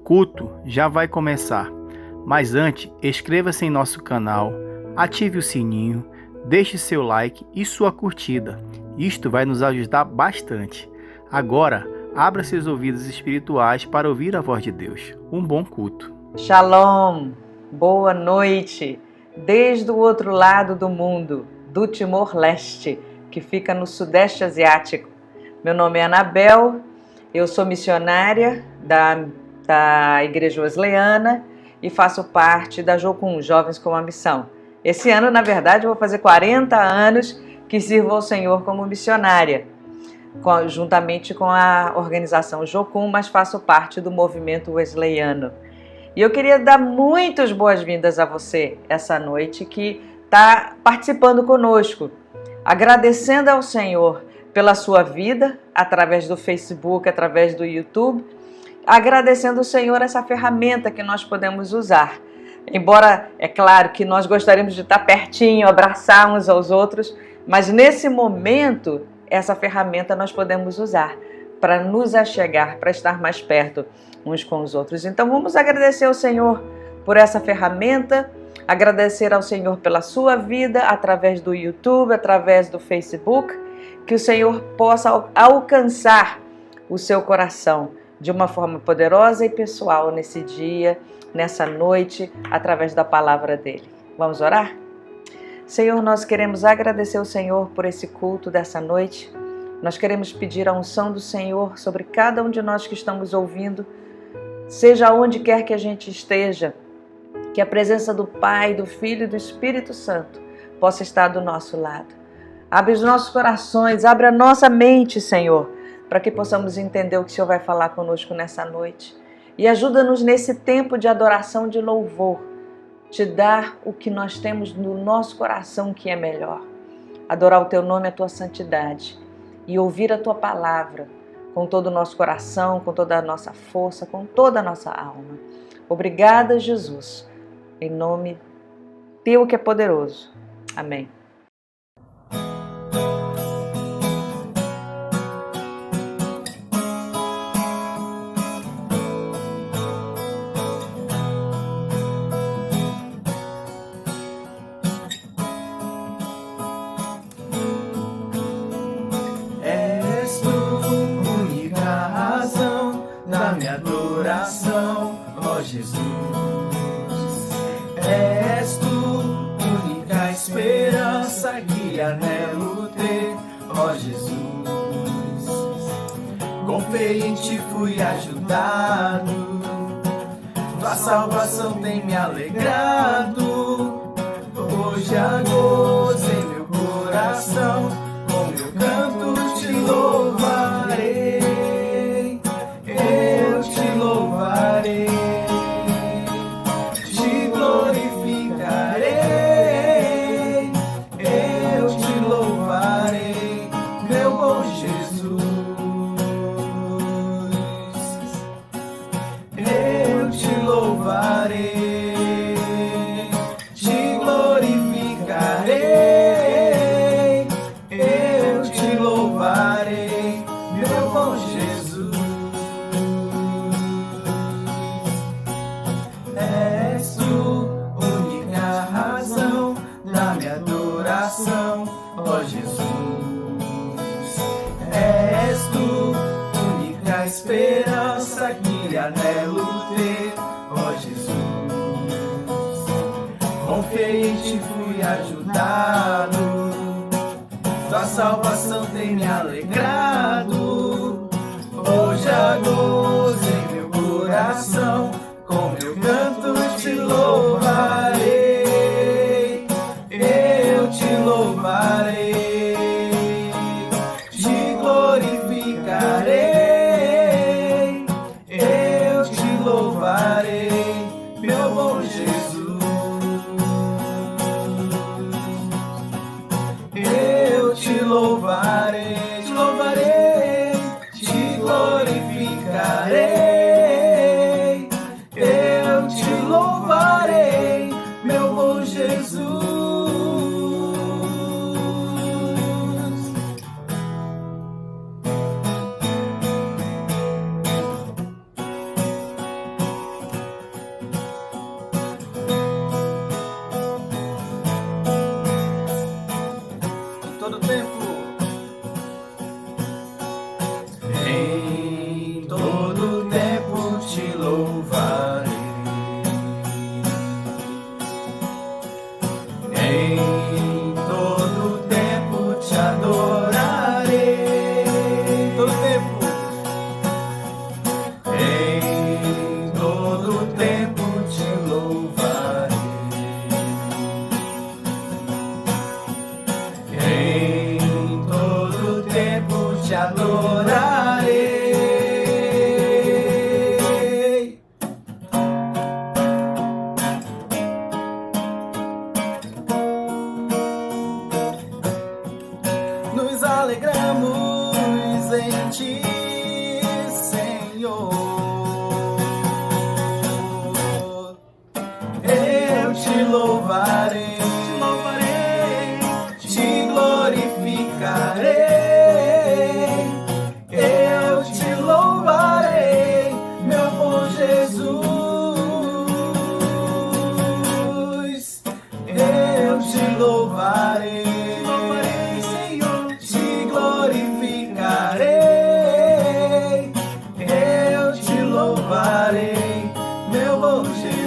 culto já vai começar, mas antes, inscreva-se em nosso canal, ative o sininho, deixe seu like e sua curtida. Isto vai nos ajudar bastante. Agora, abra seus ouvidos espirituais para ouvir a voz de Deus. Um bom culto. Shalom, boa noite. Desde o outro lado do mundo, do Timor-Leste, que fica no Sudeste Asiático. Meu nome é Anabel, eu sou missionária da Igreja Wesleyana e faço parte da Jocum, Jovens com a Missão. Esse ano, na verdade, eu vou fazer 40 anos que sirvo ao Senhor como missionária, juntamente com a organização Jocum, mas faço parte do movimento wesleyano. E eu queria dar muitas boas-vindas a você essa noite que está participando conosco, agradecendo ao Senhor pela sua vida, através do Facebook, através do YouTube, agradecendo ao Senhor essa ferramenta que nós podemos usar. Embora, é claro, que nós gostaríamos de estar pertinho, abraçar uns aos outros, mas nesse momento, essa ferramenta nós podemos usar para nos achegar, para estar mais perto uns com os outros. Então vamos agradecer ao Senhor por essa ferramenta, agradecer ao Senhor pela sua vida, através do YouTube, através do Facebook, que o Senhor possa alcançar o seu coração de uma forma poderosa e pessoal nesse dia, nessa noite, através da palavra dele. Vamos orar? Senhor, nós queremos agradecer ao Senhor por esse culto dessa noite. Nós queremos pedir a unção do Senhor sobre cada um de nós que estamos ouvindo, seja onde quer que a gente esteja, que a presença do Pai, do Filho e do Espírito Santo possa estar do nosso lado. Abre os nossos corações, abre a nossa mente, Senhor, para que possamos entender o que o Senhor vai falar conosco nessa noite. E ajuda-nos nesse tempo de adoração, de louvor, te dar o que nós temos no nosso coração que é melhor. Adorar o Teu nome, a Tua santidade e ouvir a Tua palavra com todo o nosso coração, com toda a nossa força, com toda a nossa alma. Obrigada, Jesus, em nome Teu que é poderoso. Amém. Jesus, és tu, única esperança que anelo ter, ó Jesus. Com fé em ti fui ajudado, tua salvação tem me alegrado. Hoje há gozo em meu coração, com meu canto te louvarei, eu te louvarei. Anelo ter, ó Jesus. Com fé em ti fui ajudado, tua salvação tem me alegrado. Hoje há gozo em meu coração, com meu canto te louvarei, eu te louvarei, te glorificarei. Meu bom Jesus, eu te louvarei, te glorificarei, eu te louvarei, meu bom Jesus. ti, Senhor. Eu te louvarei, te glorificarei. Eu te louvarei, meu bom Jesus. Eu te louvarei, Senhor, te glorificarei. Eu te louvarei, meu bom Jesus.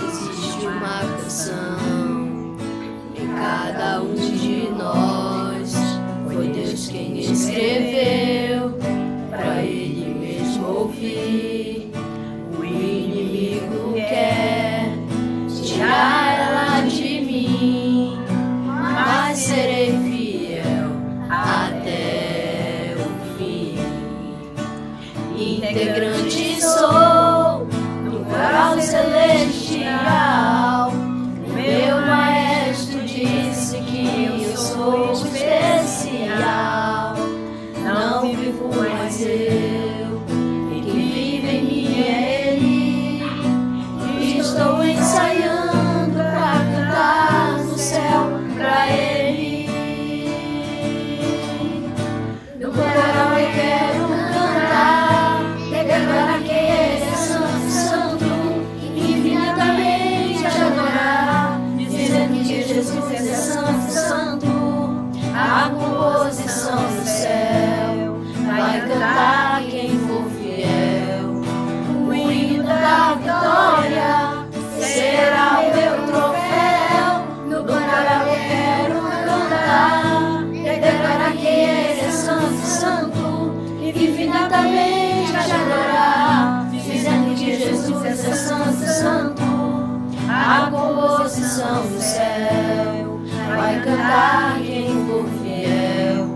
Existe uma canção em cada um de nós. Foi Deus quem escreveu pra Ele mesmo ouvir. O inimigo quer tirar ela de mim, mas serei fiel até o fim. Integrante sou do coral celestial. Meu maestro disse que eu sou especial. Não vivo mais eu, e quem vive em mim é Ele. Estou ensaiando pra cantar no céu pra Ele. No coral eu quero cantar, declarar que Ele é santo, santo, infinitamente adorar, dizendo que Jesus é santo, santo. A composição do céu vai cantar quem for fiel. O hino da vitória será o meu troféu. No coral eu quero cantar, declarar que Ele é santo, santo, infinitamente adorar, dizendo que Jesus é santo, santo. A composição do céu vai cantar quem for fiel.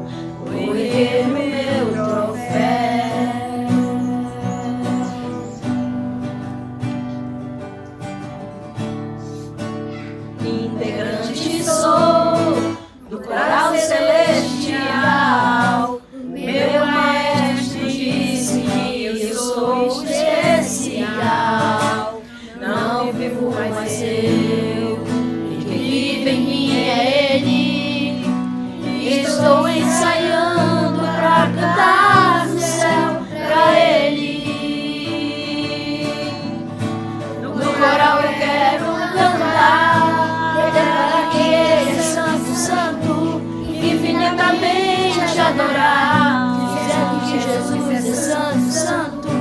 O herdeiro, meu troféu. Integrante sou do coral celestial. Meu maestro disse que eu sou especial. Não vivo mais eu, e quem vive em mim é Ele. Estou ensaiando pra cantar no céu pra Ele. No coral eu quero cantar, declarar que Ele é santo, santo, infinitamente adorar, dizendo que Jesus é santo, santo.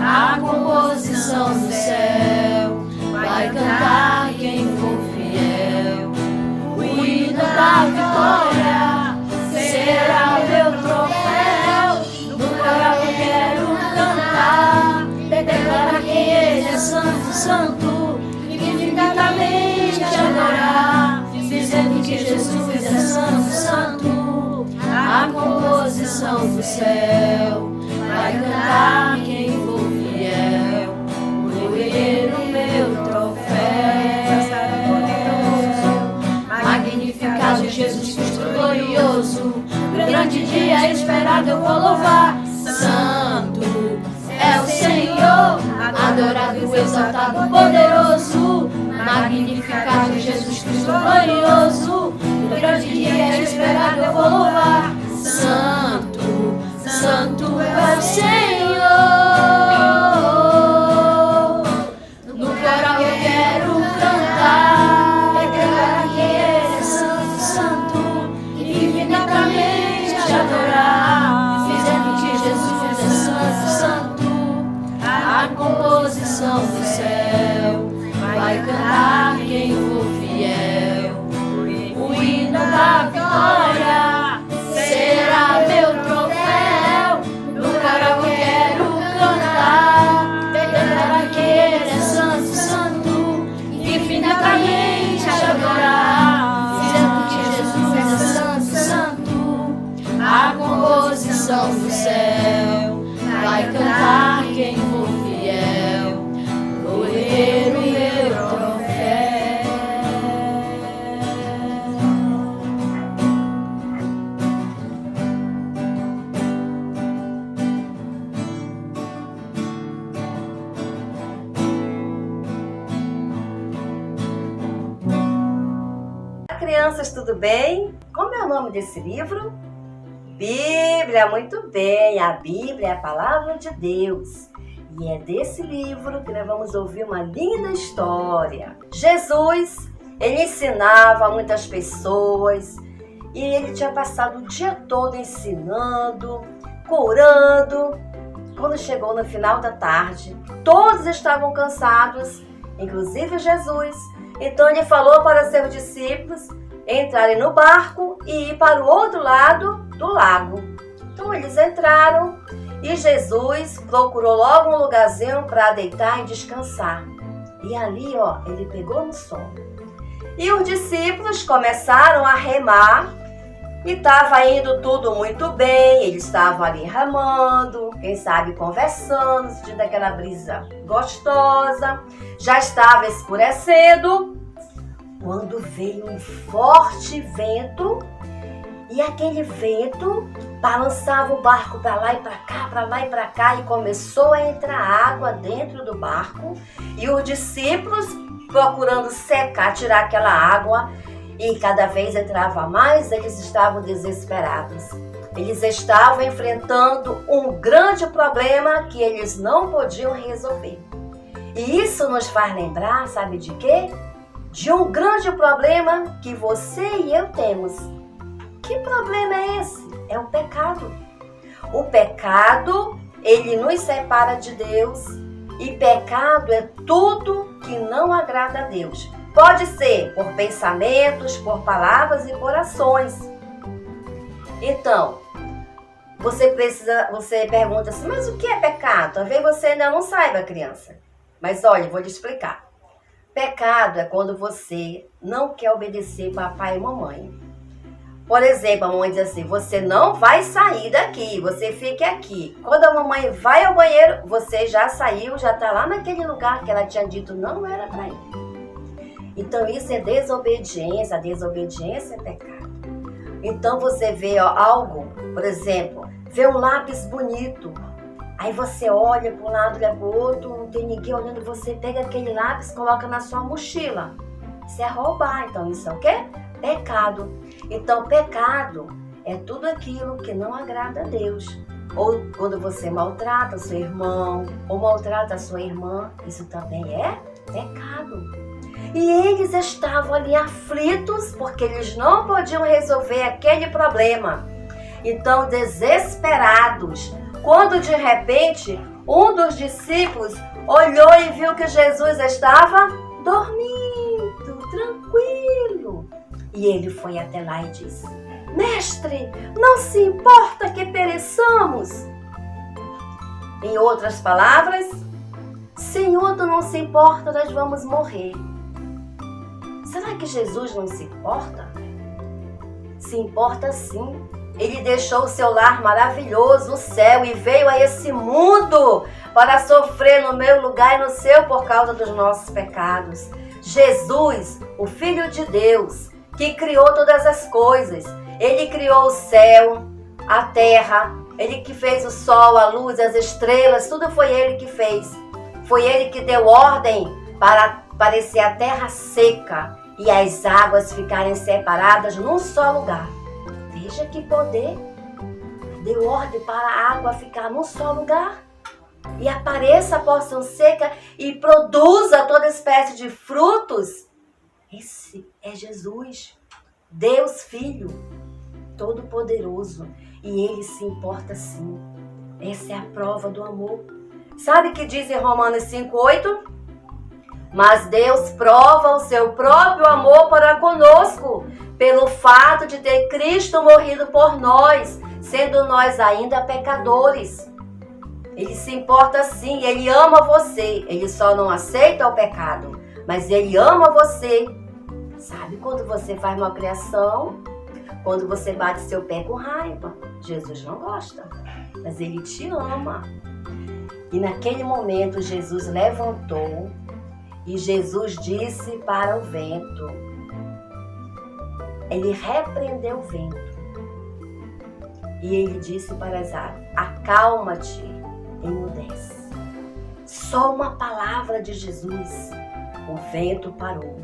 A composição do céu vai cantar quem for fiel. O hino da vitória será o meu troféu. No coral eu quero cantar, declarar que Ele é santo, santo, infinitamente adorar, dizendo que Jesus é santo, santo. A composição do céu vai cantar quem for fiel. O herdeiro, meu troféu. Magnificado Jesus Cristo glorioso, grande dia esperado eu vou louvar. Santo é o Senhor, adorado, exaltado, poderoso. Magnificado Jesus Cristo glorioso, grande dia esperado eu vou louvar. Santo, santo é o Senhor. No coral eu quero cantar, declarar que Ele é santo, santo, infinitamente adorar, dizendo que Jesus é santo, santo. A composição do céu da vitória será meu troféu. No coral quero cantar, declarar que Ele é santo, santo, infinitamente adorar, dizendo que Jesus é santo, santo. A composição do céu vai cantar quem for fiel, vou erguer o meu troféu. Crianças, tudo bem? Como é o nome desse livro? Bíblia, muito bem. A Bíblia é a palavra de Deus. E é desse livro que nós vamos ouvir uma linda história. Jesus, ele ensinava a muitas pessoas e ele tinha passado o dia todo ensinando, curando. Quando chegou no final da tarde, todos estavam cansados, inclusive Jesus. Então ele falou para seus discípulos entrarem no barco e ir para o outro lado do lago. Então eles entraram e Jesus procurou logo um lugarzinho para deitar e descansar. E ali, ele pegou no sono. E os discípulos começaram a remar e estava indo tudo muito bem. Eles estavam ali remando, quem sabe conversando, sentindo aquela brisa gostosa. Já estava escurecendo quando veio um forte vento e aquele vento balançava o barco para lá e para cá, para lá e para cá, e começou a entrar água dentro do barco e os discípulos procurando secar, tirar aquela água, e cada vez entrava mais. Eles estavam desesperados. Eles estavam enfrentando um grande problema que eles não podiam resolver. E isso nos faz lembrar, sabe de quê? De um grande problema que você e eu temos. Que problema é esse? É o pecado. O pecado, ele nos separa de Deus, e pecado é tudo que não agrada a Deus. Pode ser por pensamentos, por palavras e por ações. Então, você pergunta assim, mas o que é pecado? Talvez você ainda não saiba, criança. Mas olha, vou lhe explicar. Pecado é quando você não quer obedecer papai e mamãe. Por exemplo, a mamãe diz assim, você não vai sair daqui, você fique aqui. Quando a mamãe vai ao banheiro, você já saiu, já está lá naquele lugar que ela tinha dito não era para ir. Então isso é desobediência, a desobediência é pecado. Então você vê algo, por exemplo, vê um lápis bonito, aí você olha para um lado, olha para o outro, não tem ninguém olhando, você pega aquele lápis, coloca na sua mochila. Isso é roubar, então isso é o quê? Pecado. Então pecado é tudo aquilo que não agrada a Deus. Ou quando você maltrata o seu irmão, ou maltrata a sua irmã, isso também é pecado. E eles estavam ali aflitos porque eles não podiam resolver aquele problema. Então, desesperados, quando de repente um dos discípulos olhou e viu que Jesus estava dormindo, tranquilo. E ele foi até lá e disse, mestre, não se importa que pereçamos. Em outras palavras, Senhor, tu não se importa, nós vamos morrer. Será que Jesus não se importa? Se importa sim. Ele deixou o seu lar maravilhoso, o céu, e veio a esse mundo para sofrer no meu lugar e no seu por causa dos nossos pecados. Jesus, o Filho de Deus, que criou todas as coisas. Ele criou o céu, a terra, ele que fez o sol, a luz, as estrelas, tudo foi ele que fez. Foi ele que deu ordem para parecer a terra seca e as águas ficarem separadas num só lugar. Veja que poder. Deu ordem para a água ficar num só lugar e apareça a porção seca e produza toda espécie de frutos. Esse é Jesus, Deus Filho, Todo-Poderoso, e Ele se importa sim. Essa é a prova do amor. Sabe o que diz em Romanos 5:8? Mas Deus prova o seu próprio amor para conosco, pelo fato de ter Cristo morrido por nós, sendo nós ainda pecadores. Ele se importa sim, Ele ama você. Ele só não aceita o pecado, mas Ele ama você. Sabe quando você faz uma criação? Quando você bate seu pé com raiva. Jesus não gosta, mas Ele te ama. E naquele momento Jesus levantou e Jesus disse para o vento. Ele repreendeu o vento. E ele disse para as águas: acalma-te, emudece. Só uma palavra de Jesus, o vento parou.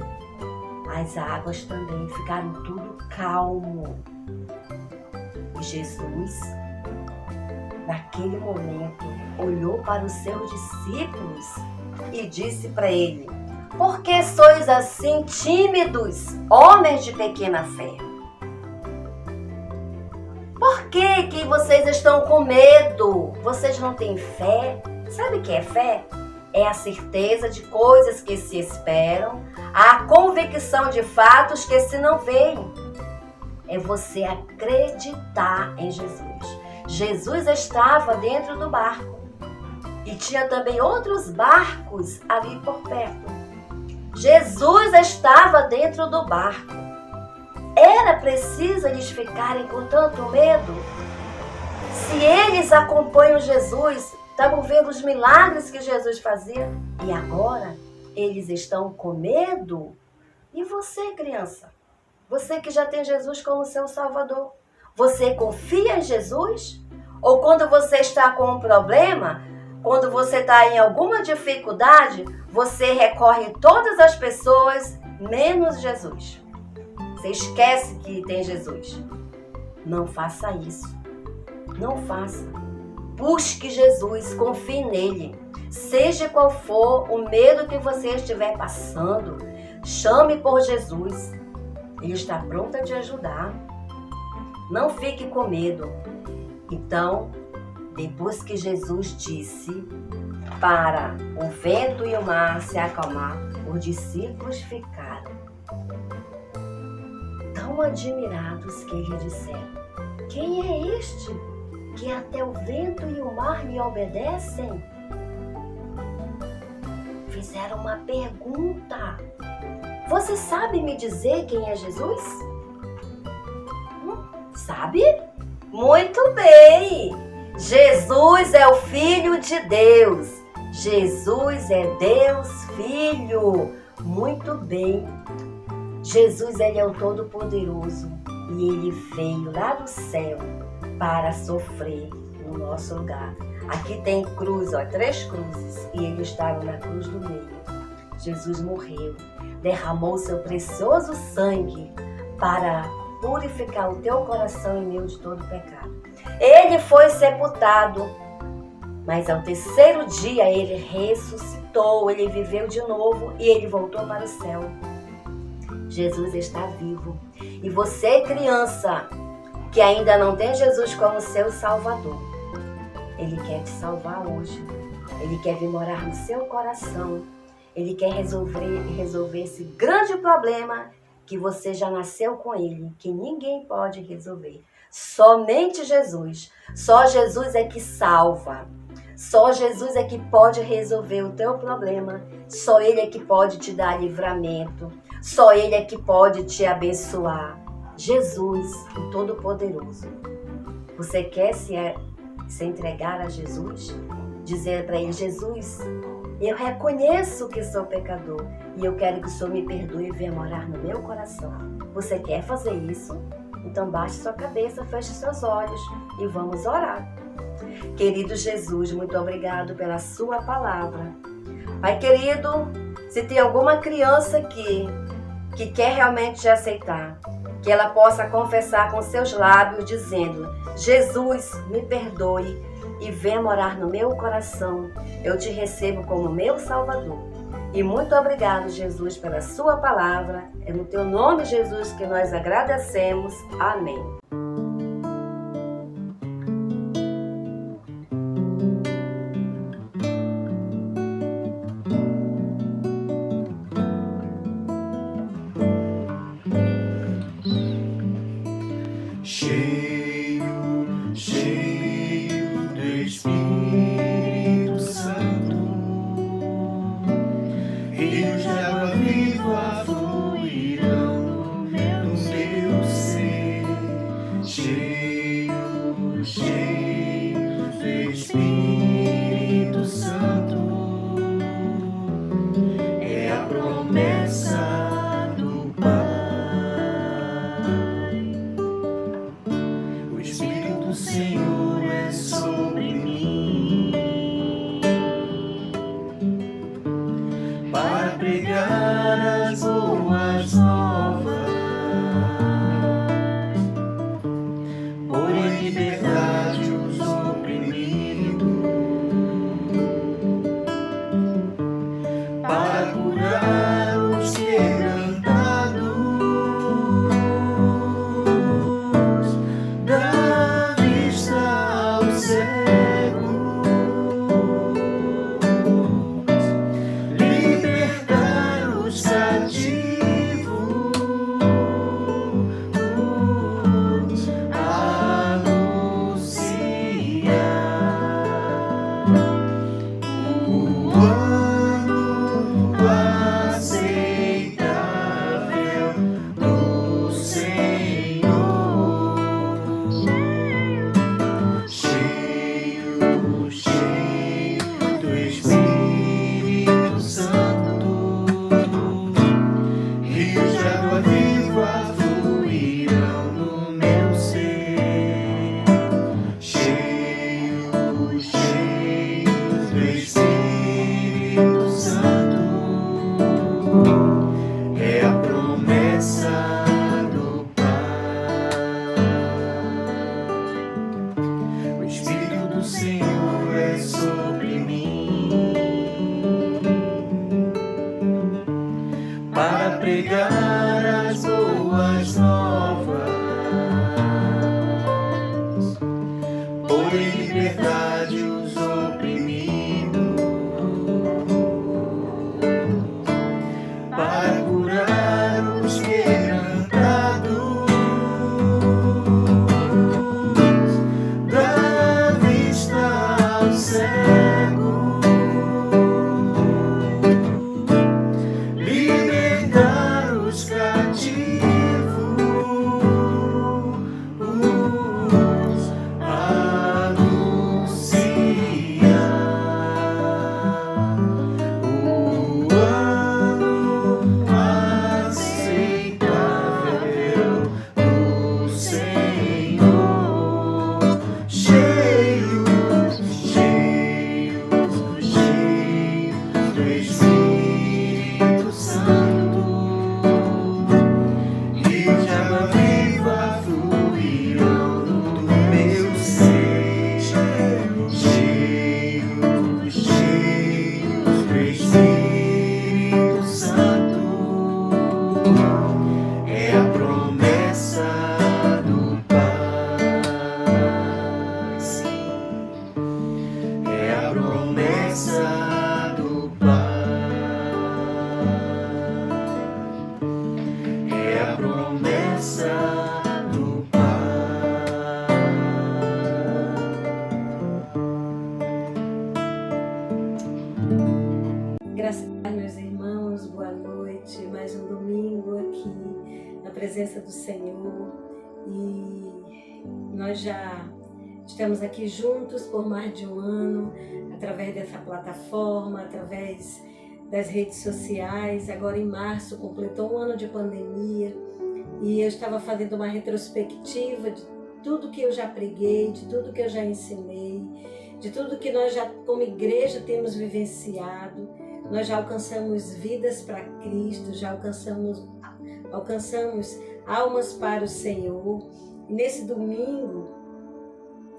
As águas também ficaram tudo calmo. E Jesus, naquele momento, olhou para os seus discípulos e disse para ele: por que sois assim tímidos, homens de pequena fé? Por que vocês estão com medo? Vocês não têm fé? Sabe o que é fé? É a certeza de coisas que se esperam, a convicção de fatos que se não veem. É você acreditar em Jesus. Jesus estava dentro do barco e tinha também outros barcos ali por perto. Jesus estava dentro do barco. Era preciso eles ficarem com tanto medo? Se eles acompanham Jesus, estavam vendo os milagres que Jesus fazia, e agora eles estão com medo? E você, criança? Você que já tem Jesus como seu Salvador, você confia em Jesus? Ou quando você está com um problema, quando você está em alguma dificuldade, você recorre a todas as pessoas, menos Jesus? Você esquece que tem Jesus. Não faça isso. Não faça. Busque Jesus, confie nele. Seja qual for o medo que você estiver passando, chame por Jesus. Ele está pronto a te ajudar. Não fique com medo. Então, depois que Jesus disse para o vento e o mar se acalmar, os discípulos ficaram tão admirados que eles disseram: quem é este que até o vento e o mar lhe obedecem? Fizeram uma pergunta: você sabe me dizer quem é Jesus? Sabe? Muito bem! Jesus é o Filho de Deus. Jesus é Deus Filho. Muito bem. Jesus, ele é o Todo-Poderoso e ele veio lá do céu para sofrer no nosso lugar. Aqui tem cruz, 3 cruzes, e ele estava na cruz do meio. Jesus morreu, derramou seu precioso sangue para purificar o teu coração e meu de todo pecado. Ele foi sepultado, mas ao 3º dia ele ressuscitou, ele viveu de novo e ele voltou para o céu. Jesus está vivo. E você, criança, que ainda não tem Jesus como seu Salvador, ele quer te salvar hoje. Ele quer vir morar no seu coração. Ele quer resolver esse grande problema que você já nasceu com ele, que ninguém pode resolver. Somente Jesus. Só Jesus é que salva. Só Jesus é que pode resolver o teu problema. Só Ele é que pode te dar livramento. Só Ele é que pode te abençoar. Jesus, o Todo-Poderoso. Você quer se entregar a Jesus? Dizer para Ele: Jesus, eu reconheço que sou pecador e eu quero que o Senhor me perdoe e venha morar no meu coração. Você quer fazer isso? Então baixe sua cabeça, feche seus olhos e vamos orar. Querido Jesus, muito obrigado pela sua palavra. Pai querido, se tem alguma criança aqui que quer realmente te aceitar, que ela possa confessar com seus lábios dizendo: Jesus, me perdoe e venha morar no meu coração. Eu te recebo como meu Salvador. E muito obrigado, Jesus, pela sua palavra. É no teu nome, Jesus, que nós agradecemos. Amém. cheio, cheio do Espírito Santo. Rios de água viva fluirão no meu ser, cheio, cheio do Espírito Santo. É a promessa do Pai. O Espírito do Senhor é sobre mim, para pregar as boas novas, pôr em liberdade os oprimidos, para curar os quebrantados, dar vista aos cegos, libertar os cativos, anunciar o ano aceitável do Senhor, cheio, cheio do Espírito Santo. Rios de água viva fluirão no meu ser, cheio, cheio do Espírito Santo. É a promessa do Pai. O Espírito do Senhor é sobre mim, para pregar as boas novas, pôr em liberdade os oprimidos, para curar os quebrantados, dar vista aos cegos, libertar os cativos, anunciar o ano aceitável do Senhor, cheio, cheio, cheio do Espírito Santo. Rios de água viva fluirão no meu ser, cheio, cheio do Espírito Santo. É a promessa do Pai. É a promessa do Pai. É a promessa do Pai. Graças a Deus, meus irmãos, boa noite. Mais um domingo aqui na presença do Senhor. E nós já estamos aqui juntos por mais de um ano, através dessa plataforma, através das redes sociais. Agora em março completou um ano de pandemia e eu estava fazendo uma retrospectiva de tudo que eu já preguei, de tudo que eu já ensinei, de tudo que nós já como igreja temos vivenciado. Nós já alcançamos vidas para Cristo, já alcançamos almas para o Senhor. E nesse domingo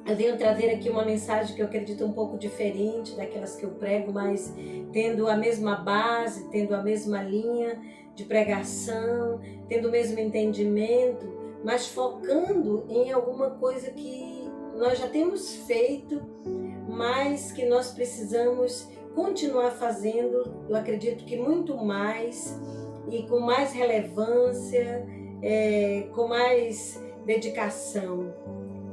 eu venho trazer aqui uma mensagem que eu acredito um pouco diferente daquelas que eu prego, mas tendo a mesma base, tendo a mesma linha de pregação, tendo o mesmo entendimento, mas focando em alguma coisa que nós já temos feito, mas que nós precisamos continuar fazendo. Eu acredito que muito mais e com mais relevância, com mais dedicação.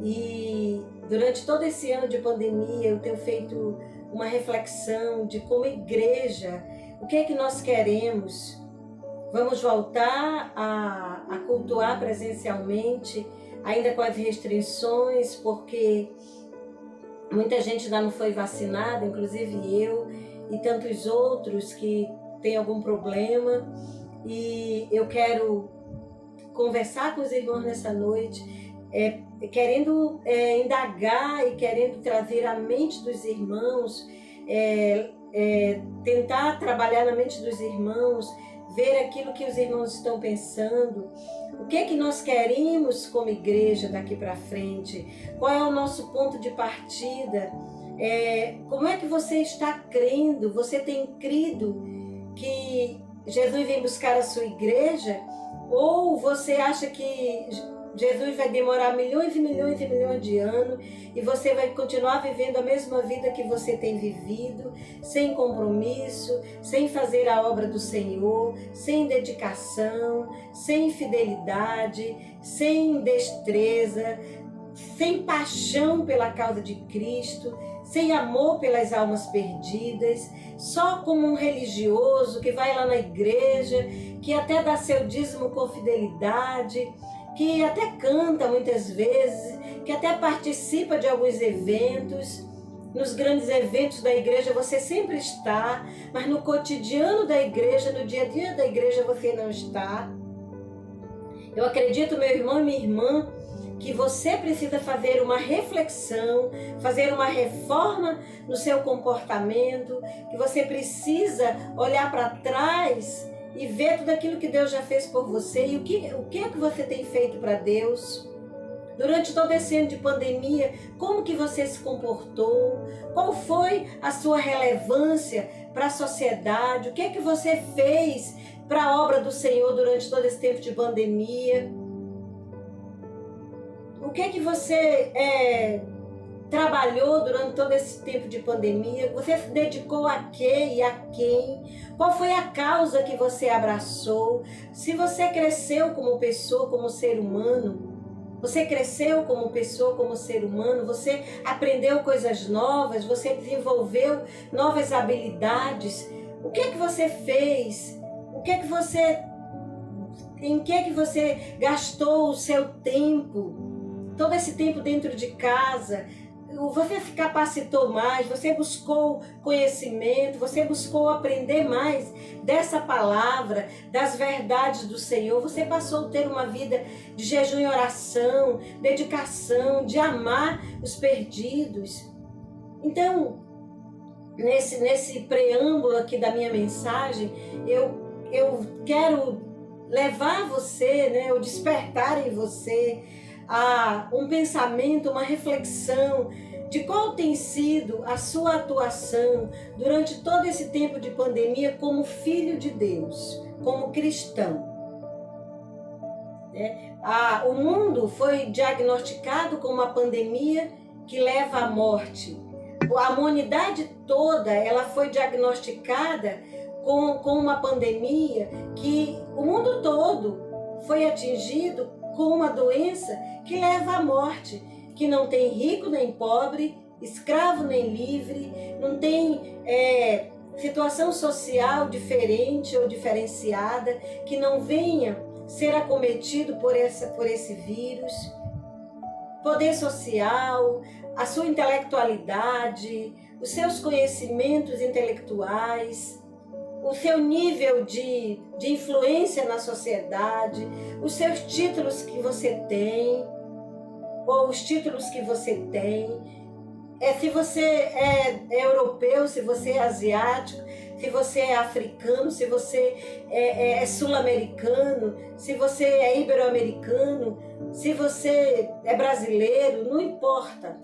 E durante todo esse ano de pandemia eu tenho feito uma reflexão de como igreja, o que é que nós queremos. Vamos voltar a cultuar presencialmente, ainda com as restrições, porque muita gente ainda não foi vacinada, inclusive eu e tantos outros que têm algum problema. E eu quero conversar com os irmãos nessa noite, querendo indagar e querendo trazer à mente dos irmãos, tentar trabalhar na mente dos irmãos, ver aquilo que os irmãos estão pensando, o que é que nós queremos como igreja daqui para frente, qual é o nosso ponto de partida, como é que você está crendo, você tem crido que Jesus vem buscar a sua igreja, ou você acha que Jesus vai demorar milhões e milhões e milhões de anos e você vai continuar vivendo a mesma vida que você tem vivido, sem compromisso, sem fazer a obra do Senhor, sem dedicação, sem fidelidade, sem destreza, sem paixão pela causa de Cristo, sem amor pelas almas perdidas, só como um religioso que vai lá na igreja, que até dá seu dízimo com fidelidade, que até canta muitas vezes, que até participa de alguns eventos. Nos grandes eventos da igreja você sempre está, mas no cotidiano da igreja, no dia a dia da igreja você não está. Eu acredito, meu irmão e minha irmã, que você precisa fazer uma reflexão, fazer uma reforma no seu comportamento, que você precisa olhar para trás e ver tudo aquilo que Deus já fez por você e o que é que você tem feito para Deus. Durante todo esse ano de pandemia, como que você se comportou? Qual foi a sua relevância para a sociedade? O que é que você fez para a obra do Senhor durante todo esse tempo de pandemia? O que é que você trabalhou durante todo esse tempo de pandemia? Você se dedicou a quê e a quem? Qual foi a causa que você abraçou? Se você cresceu como pessoa, como ser humano, você cresceu como pessoa, como ser humano, você aprendeu coisas novas, você desenvolveu novas habilidades. O que é que você fez? Em que é que você gastou o seu tempo? Todo esse tempo dentro de casa, você se capacitou mais, você buscou conhecimento, você buscou aprender mais dessa palavra, das verdades do Senhor. Você passou a ter uma vida de jejum e oração, dedicação, de amar os perdidos. Então, nesse preâmbulo aqui da minha mensagem, eu quero levar você, ou despertar em você um pensamento, uma reflexão de qual tem sido a sua atuação durante todo esse tempo de pandemia como filho de Deus, como cristão. O mundo foi diagnosticado com uma pandemia que leva à morte. A humanidade toda ela foi diagnosticada com uma pandemia que o mundo todo foi atingido com uma doença que leva à morte, que não tem rico nem pobre, escravo nem livre, não tem situação social diferente ou diferenciada, que não venha ser acometido por esse vírus. Poder social, a sua intelectualidade, os seus conhecimentos intelectuais, o seu nível de influência na sociedade, os seus títulos que você tem, ou os títulos que você tem, se você é europeu, se você é asiático, se você é africano, se você é sul-americano, se você é ibero-americano, se você é brasileiro, não importa.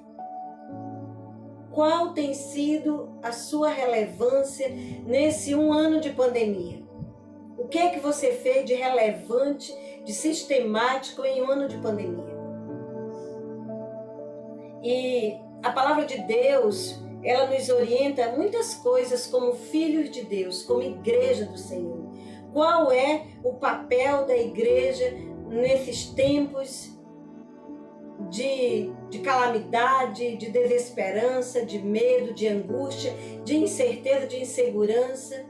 Qual tem sido a sua relevância nesse 1 ano de pandemia? O que é que você fez de relevante, de sistemático em 1 ano de pandemia? E a palavra de Deus, ela nos orienta a muitas coisas como filhos de Deus, como igreja do Senhor. Qual é o papel da igreja nesses tempos de calamidade, de desesperança, de medo, de angústia, de incerteza, de insegurança.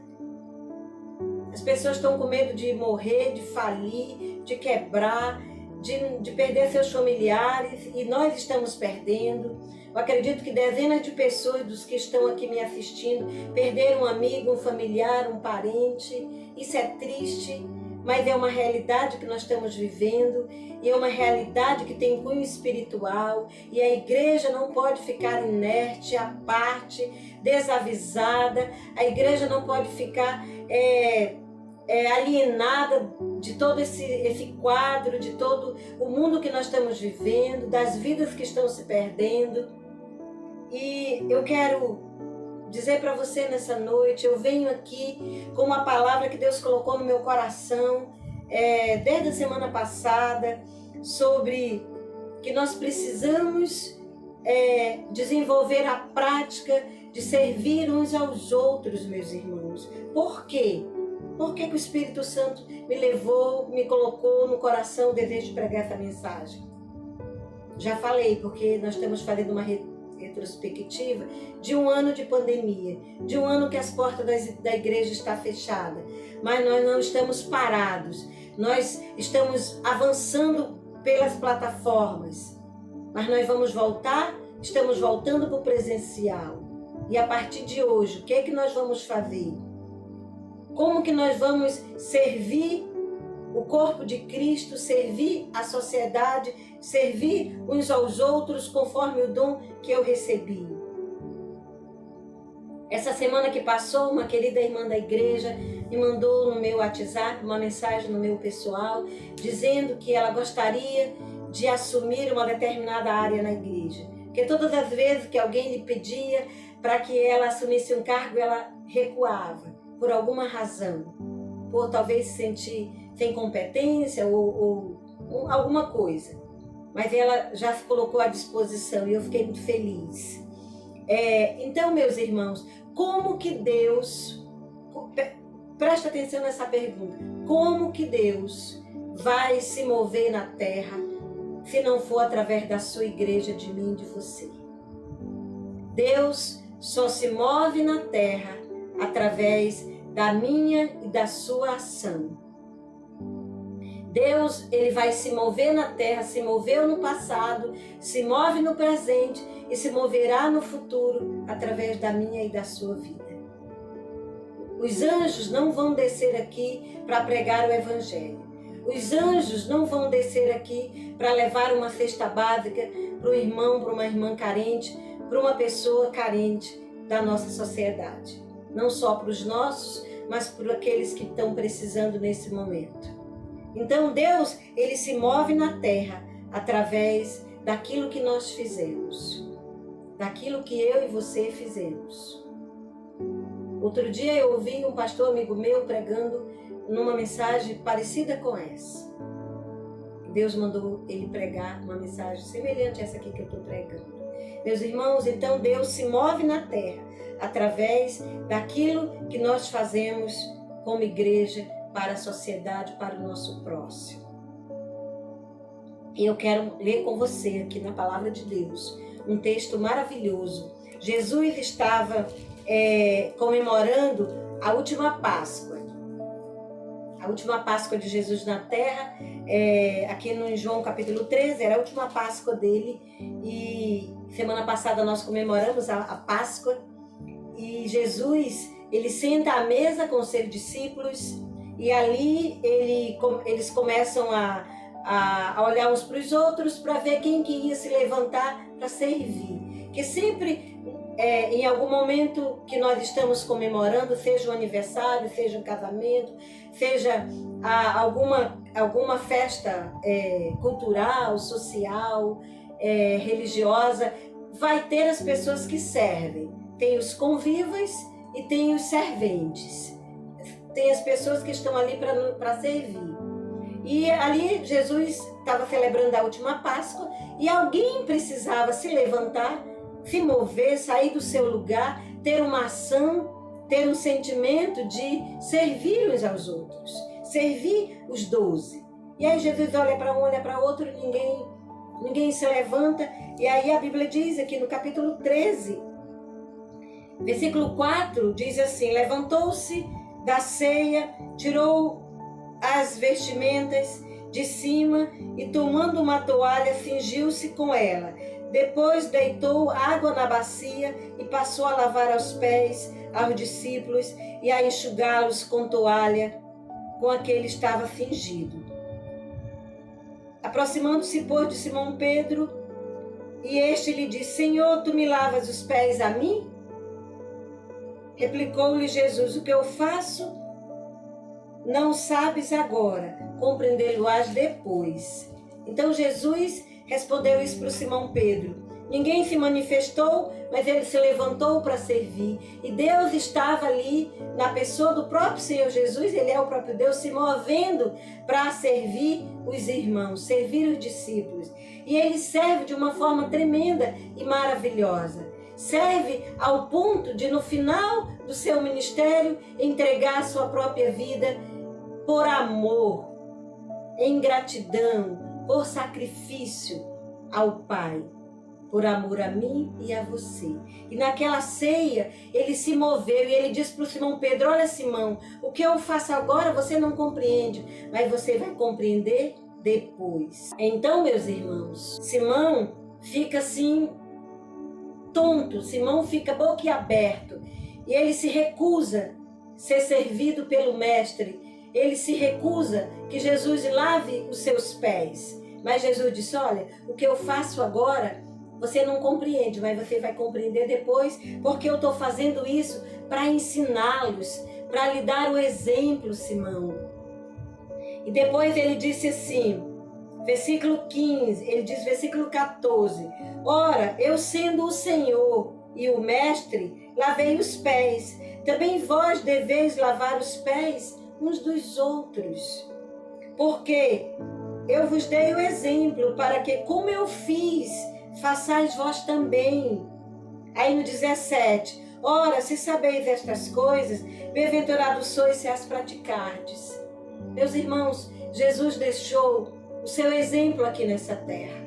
As pessoas estão com medo de morrer, de falir, de quebrar, de perder seus familiares, e nós estamos perdendo. Eu acredito que dezenas de pessoas dos que estão aqui me assistindo perderam um amigo, um familiar, um parente. Isso é triste, mas é uma realidade que nós estamos vivendo, e é uma realidade que tem cunho espiritual, e a igreja não pode ficar inerte, à parte, desavisada. A igreja não pode ficar alienada de todo esse quadro, de todo o mundo que nós estamos vivendo, das vidas que estão se perdendo. E eu quero dizer para você nessa noite, eu venho aqui com uma palavra que Deus colocou no meu coração desde a semana passada, sobre que nós precisamos desenvolver a prática de servir uns aos outros, meus irmãos. Por quê? Por que o Espírito Santo me colocou no coração o desejo de pregar essa mensagem? Já falei, porque nós estamos fazendo uma retrospectiva de um ano de pandemia, de um ano que as portas da igreja estão fechadas, mas nós não estamos parados, nós estamos avançando pelas plataformas, mas nós vamos voltar, estamos voltando para o presencial. E a partir de hoje, o que é que nós vamos fazer? Como que nós vamos servir o corpo de Cristo, servir a sociedade, servir uns aos outros conforme o dom que eu recebi? Essa semana que passou, uma querida irmã da igreja me mandou no meu WhatsApp uma mensagem no meu pessoal, dizendo que ela gostaria de assumir uma determinada área na igreja. Porque todas as vezes que alguém lhe pedia para que ela assumisse um cargo, ela recuava, por alguma razão, por talvez se sentir sem competência ou alguma coisa. Mas ela já se colocou à disposição e eu fiquei muito feliz. Então, meus irmãos, como que Deus, presta atenção nessa pergunta, como que Deus vai se mover na terra se não for através da sua igreja, de mim e de você? Deus só se move na terra através da minha e da sua ação. Deus, ele vai se mover na terra, se moveu no passado, se move no presente e se moverá no futuro através da minha e da sua vida. Os anjos não vão descer aqui para pregar o evangelho. Os anjos não vão descer aqui para levar uma cesta básica para um irmão, para uma irmã carente, para uma pessoa carente da nossa sociedade. Não só para os nossos, mas para aqueles que estão precisando nesse momento. Então Deus, ele se move na terra através daquilo que nós fizemos, daquilo que eu e você fizemos. Outro dia eu ouvi um pastor amigo meu pregando numa mensagem parecida com essa. Deus mandou ele pregar uma mensagem semelhante a essa aqui que eu estou pregando. Meus irmãos, então Deus se move na terra através daquilo que nós fazemos como igreja para a sociedade, para o nosso próximo. E eu quero ler com você aqui na Palavra de Deus um texto maravilhoso. Jesus estava comemorando a última Páscoa. A última Páscoa de Jesus na terra, aqui no João capítulo 13, era a última Páscoa dele. E semana passada nós comemoramos a Páscoa. E Jesus, ele senta à mesa com os seus discípulos. E ali eles começam a olhar uns para os outros para ver quem que ia se levantar para servir. Que sempre, em algum momento que nós estamos comemorando, seja um aniversário, seja um casamento, seja alguma festa cultural, social, religiosa, vai ter as pessoas que servem. Tem os convivas e tem os serventes. Tem as pessoas que estão ali para servir. E ali Jesus estava celebrando a última Páscoa e alguém precisava se levantar, se mover, sair do seu lugar, ter uma ação, ter um sentimento de servir uns aos outros, servir os 12. E aí Jesus olha para um, olha para outro, ninguém ninguém se levanta. E aí a Bíblia diz aqui no capítulo 13, versículo 4, diz assim: levantou-se da ceia, tirou as vestimentas de cima e, tomando uma toalha, fingiu-se com ela. Depois deitou água na bacia e passou a lavar aos pés aos discípulos e a enxugá-los com toalha com a que ele estava fingido. Aproximando-se, pois, de Simão Pedro, e este lhe disse: Senhor, tu me lavas os pés a mim? Replicou-lhe Jesus: o que eu faço não sabes agora, compreendê-lo-ás depois. Então Jesus respondeu isso para o Simão Pedro. Ninguém se manifestou, mas ele se levantou para servir. E Deus estava ali, na pessoa do próprio Senhor Jesus, ele é o próprio Deus, se movendo para servir os irmãos, servir os discípulos. E ele serve de uma forma tremenda e maravilhosa. Serve ao ponto de, no final do seu ministério, entregar a sua própria vida por amor, em gratidão, por sacrifício ao Pai, por amor a mim e a você. E naquela ceia, ele se moveu e ele disse para o Simão Pedro: olha, Simão, o que eu faço agora você não compreende, mas você vai compreender depois. Então, meus irmãos, Simão fica assim, tonto, Simão fica boquiaberto e ele se recusa a ser servido pelo mestre. Ele se recusa que Jesus lave os seus pés. Mas Jesus disse: olha, o que eu faço agora você não compreende, mas você vai compreender depois, porque eu estou fazendo isso para ensiná-los, para lhe dar o exemplo, Simão. E depois ele disse assim, versículo 15, ele diz versículo 14: ora, eu sendo o Senhor e o Mestre, lavei os pés, também vós deveis lavar os pés uns dos outros, porque eu vos dei o exemplo para que, como eu fiz, façais vós também. Aí no 17, ora, se sabeis estas coisas, bem-aventurados sois se as praticardes. Meus irmãos, Jesus deixou o seu exemplo aqui nessa terra.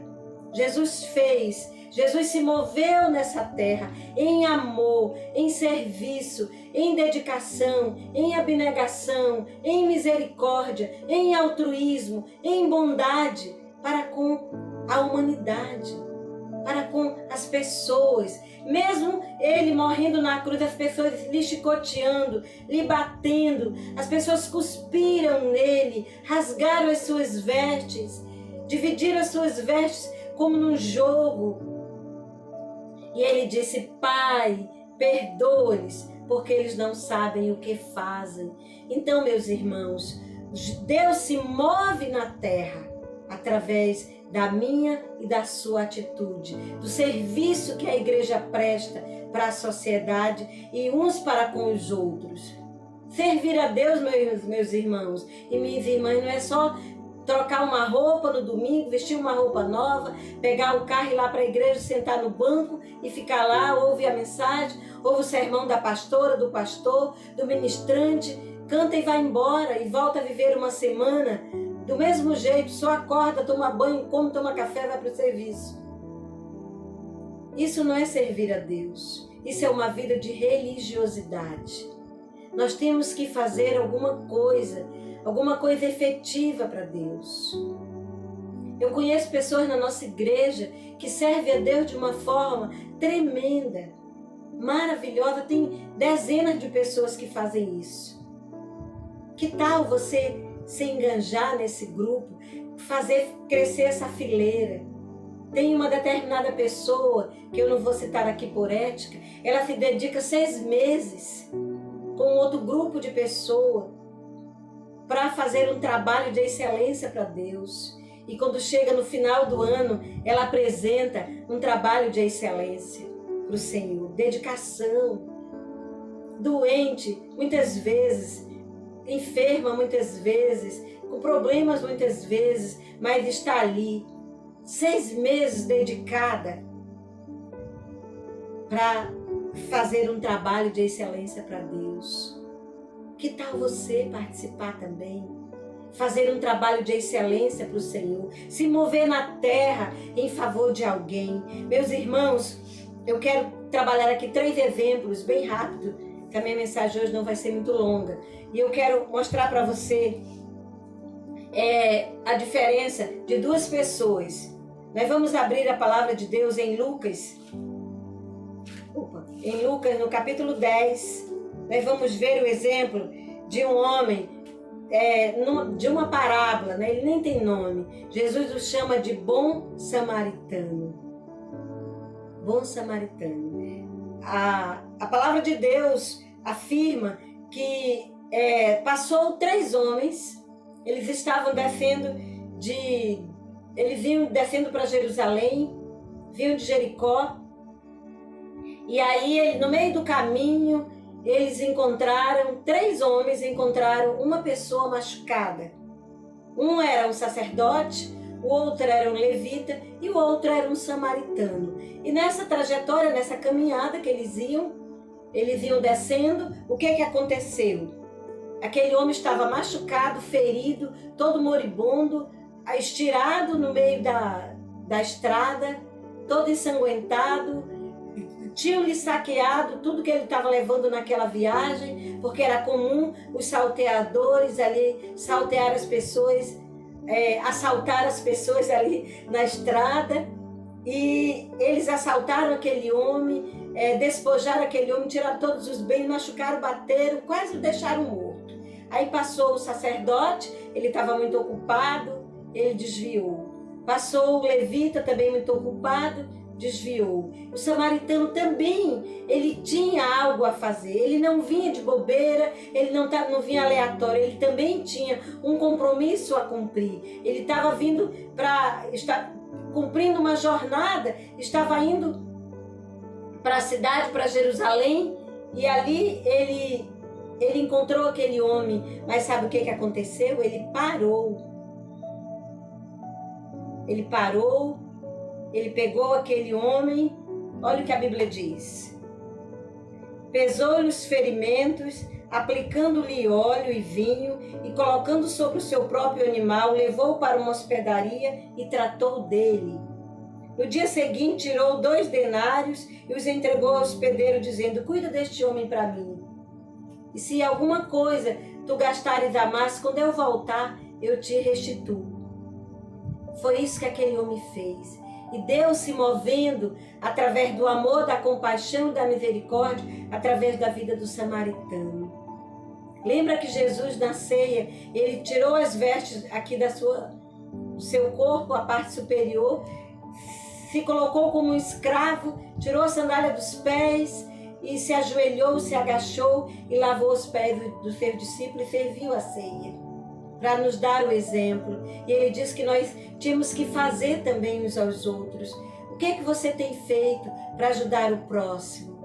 Jesus fez, Jesus se moveu nessa terra em amor, em serviço, em dedicação, em abnegação, em misericórdia, em altruísmo, em bondade para com a humanidade, para com as pessoas. Mesmo ele morrendo na cruz, as pessoas lhe chicoteando, lhe batendo, as pessoas cuspiram nele, rasgaram as suas vestes, dividiram as suas vestes como num jogo. E ele disse: Pai, perdoa-lhes, porque eles não sabem o que fazem. Então, meus irmãos, Deus se move na terra através da minha e da sua atitude, do serviço que a igreja presta para a sociedade e uns para com os outros. Servir a Deus, meus irmãos e minhas irmãs, não é só trocar uma roupa no domingo, vestir uma roupa nova, pegar o carro e ir lá para a igreja, sentar no banco e ficar lá, ouvir a mensagem, ouve o sermão da pastora, do pastor, do ministrante, canta e vai embora e volta a viver uma semana do mesmo jeito, só acorda, toma banho, come, toma café, vai para o serviço. Isso não é servir a Deus, isso é uma vida de religiosidade. Nós temos que fazer alguma coisa efetiva para Deus. Eu conheço pessoas na nossa igreja que servem a Deus de uma forma tremenda, maravilhosa. Tem dezenas de pessoas que fazem isso. Que tal você se enganjar nesse grupo, fazer crescer essa fileira? Tem uma determinada pessoa, que eu não vou citar aqui por ética, ela se dedica 6 meses com outro grupo de pessoas para fazer um trabalho de excelência para Deus. E quando chega no final do ano, ela apresenta um trabalho de excelência para o Senhor. Dedicação. Doente, muitas vezes, enferma muitas vezes, com problemas muitas vezes, mas está ali, 6 meses dedicada para fazer um trabalho de excelência para Deus. Que tal você participar também? fazer um trabalho de excelência para o Senhor, se mover na terra em favor de alguém. Meus irmãos, eu quero trabalhar aqui 3 exemplos bem rápido, que a minha mensagem hoje não vai ser muito longa. E eu quero mostrar para você a diferença de 2 pessoas. Nós vamos abrir a palavra de Deus em Lucas. Em Lucas, no capítulo 10, nós vamos ver o exemplo de um homem, de uma parábola, né? Ele nem tem nome. Jesus o chama de bom samaritano. Bom samaritano. A palavra de Deus afirma que passou 3 homens, eles estavam eles vinham descendo para Jerusalém, vinham de Jericó, e aí no meio do caminho eles encontraram 3 homens, encontraram uma pessoa machucada. Um era um sacerdote, o outro era um levita e o outro era um samaritano. E nessa trajetória, nessa caminhada que eles iam descendo, o que aconteceu? Aquele homem estava machucado, ferido, todo moribundo, estirado no meio da estrada, todo ensanguentado. Tinham-lhe saqueado tudo que ele estava levando naquela viagem, porque era comum os salteadores ali saltear as pessoas, assaltar as pessoas ali na estrada. E eles assaltaram aquele homem, despojaram aquele homem, tiraram todos os bens, machucaram, bateram, quase o deixaram morto. Aí passou o sacerdote, ele estava muito ocupado, ele desviou. Passou o levita, também muito ocupado, desviou. O samaritano também, ele tinha algo a fazer, ele não vinha de bobeira, ele não vinha aleatório, ele também tinha um compromisso a cumprir. Ele estava vindo cumprindo uma jornada, estava indo para a cidade, para Jerusalém, e ali ele encontrou aquele homem, mas sabe o que aconteceu? Ele parou, ele pegou aquele homem, olha o que a Bíblia diz. Pesou-lhe os ferimentos, aplicando-lhe óleo e vinho e colocando sobre o seu próprio animal, levou-o para uma hospedaria e tratou dele. No dia seguinte, tirou 2 denários e os entregou ao hospedeiro, dizendo: cuida deste homem para mim. E se alguma coisa tu gastares a mais, quando eu voltar, eu te restituo. Foi isso que aquele homem fez. E Deus se movendo através do amor, da compaixão e da misericórdia, através da vida do samaritano. Lembra que Jesus na ceia, ele tirou as vestes aqui do seu corpo, a parte superior, se colocou como um escravo, tirou a sandália dos pés e se ajoelhou, se agachou e lavou os pés dos seus discípulos e serviu a ceia, para nos dar o exemplo. E ele diz que nós tínhamos que fazer também uns aos outros. O que é que você tem feito para ajudar o próximo?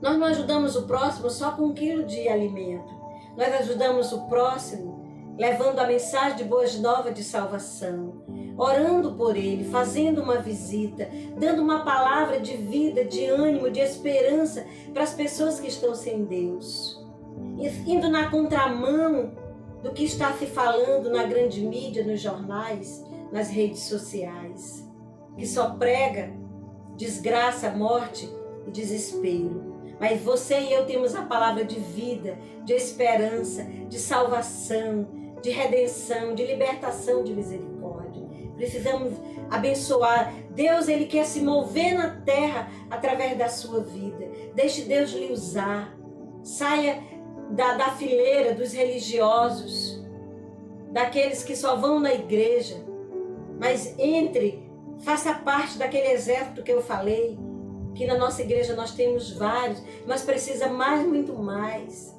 Nós não ajudamos o próximo só com 1 quilo de alimento. Nós ajudamos o próximo levando a mensagem de boas novas de salvação, orando por ele, fazendo uma visita, dando uma palavra de vida, de ânimo, de esperança para as pessoas que estão sem Deus. Indo na contramão do que está se falando na grande mídia, nos jornais, nas redes sociais, que só prega desgraça, morte e desespero. Mas você e eu temos a palavra de vida, de esperança, de salvação, de redenção, de libertação, de misericórdia. Precisamos abençoar. Deus, ele quer se mover na terra através da sua vida. Deixe Deus lhe usar. Saia da fileira dos religiosos, daqueles que só vão na igreja, mas entre, faça parte daquele exército que eu falei, que na nossa igreja nós temos vários, mas precisa muito mais,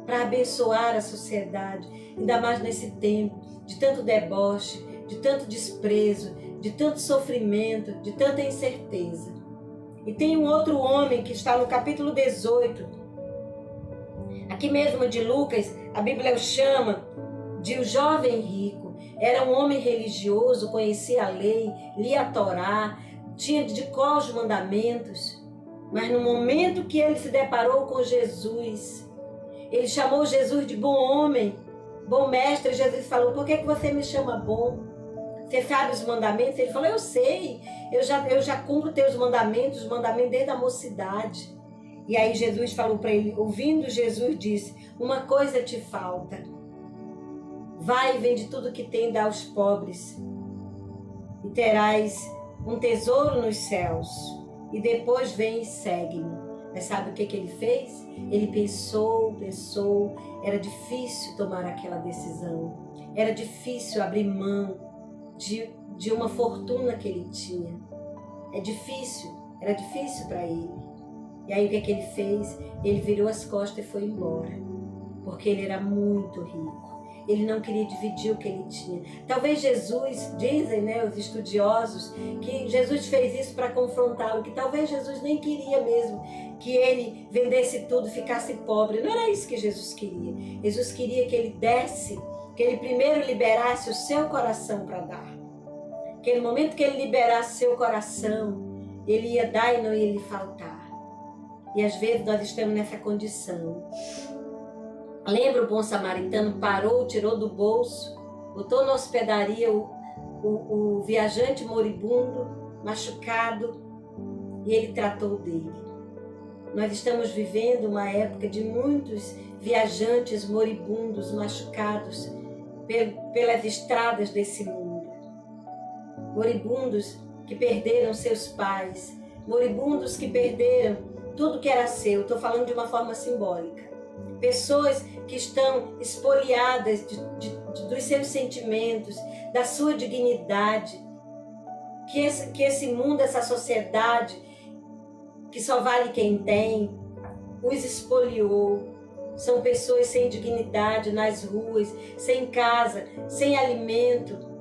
para abençoar a sociedade, ainda mais nesse tempo de tanto deboche, de tanto desprezo, de tanto sofrimento, de tanta incerteza. E tem um outro homem que está no capítulo 18, aqui mesmo de Lucas, a Bíblia o chama de o jovem rico. Era um homem religioso, conhecia a lei, lia a Torá, tinha de cor os mandamentos. Mas no momento que ele se deparou com Jesus, Ele chamou Jesus de bom homem, bom mestre. Jesus falou, por que você me chama bom? Você sabe os mandamentos? Ele falou, eu sei, eu já cumpro teus mandamentos, os mandamentos desde a mocidade. E aí Jesus falou para ele, ouvindo Jesus disse, uma coisa te falta. Vai e vende tudo que tem e dá aos pobres. E terás um tesouro nos céus. E depois vem e segue-me. Mas sabe o que ele fez? Ele pensou. Era difícil tomar aquela decisão. Era difícil abrir mão de uma fortuna que ele tinha. Era difícil para ele. E aí o que ele fez? Ele virou as costas e foi embora. Porque ele era muito rico. Ele não queria dividir o que ele tinha. Talvez Jesus, dizem os estudiosos, que Jesus fez isso para confrontá-lo, que talvez Jesus nem queria mesmo que ele vendesse tudo, ficasse pobre. Não era isso que Jesus queria. Jesus queria que ele desse, que ele primeiro liberasse o seu coração para dar. Aquele momento que ele liberasse seu coração, ele ia dar e não ia lhe faltar. E às vezes nós estamos nessa condição. Lembra o bom samaritano? Parou, tirou do bolso, botou na hospedaria o viajante moribundo, machucado, e ele tratou dele. Nós estamos vivendo uma época de muitos viajantes moribundos, machucados pelas estradas desse mundo. Moribundos que perderam seus pais, moribundos que perderam tudo que era seu. Estou falando de uma forma simbólica. Pessoas que estão espoliadas dos seus sentimentos, da sua dignidade, que esse mundo, essa sociedade, que só vale quem tem, os espoliou. São pessoas sem dignidade nas ruas, sem casa, sem alimento.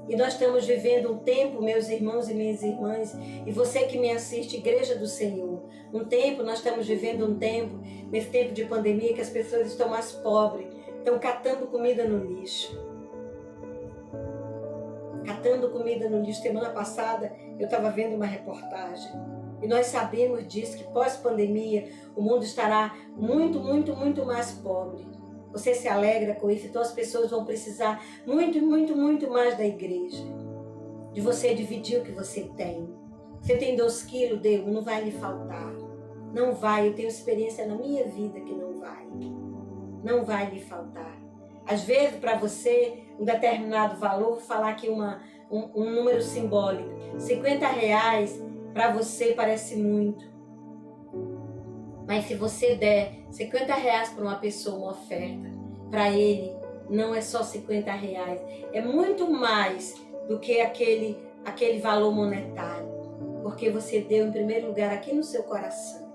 E nós estamos vivendo um tempo, meus irmãos e minhas irmãs, e você que me assiste, Igreja do Senhor, nós estamos vivendo um tempo, nesse tempo de pandemia, que as pessoas estão mais pobres, estão catando comida no lixo. Catando comida no lixo. Semana passada eu estava vendo uma reportagem, e nós sabemos disso, que pós-pandemia o mundo estará muito, muito, muito mais pobre. Você se alegra com isso? Então as pessoas vão precisar muito, muito, muito mais da igreja. De você dividir o que você tem. Você tem 2 quilos, Deus, não vai lhe faltar. Não vai, eu tenho experiência na minha vida que não vai. Não vai lhe faltar. Às vezes, para você, um determinado valor, vou falar aqui um número simbólico. R$50 para você parece muito. Mas se você der R$50 para uma pessoa, uma oferta, para ele não é só R$50. É muito mais do que aquele valor monetário. Porque você deu em primeiro lugar aqui no seu coração.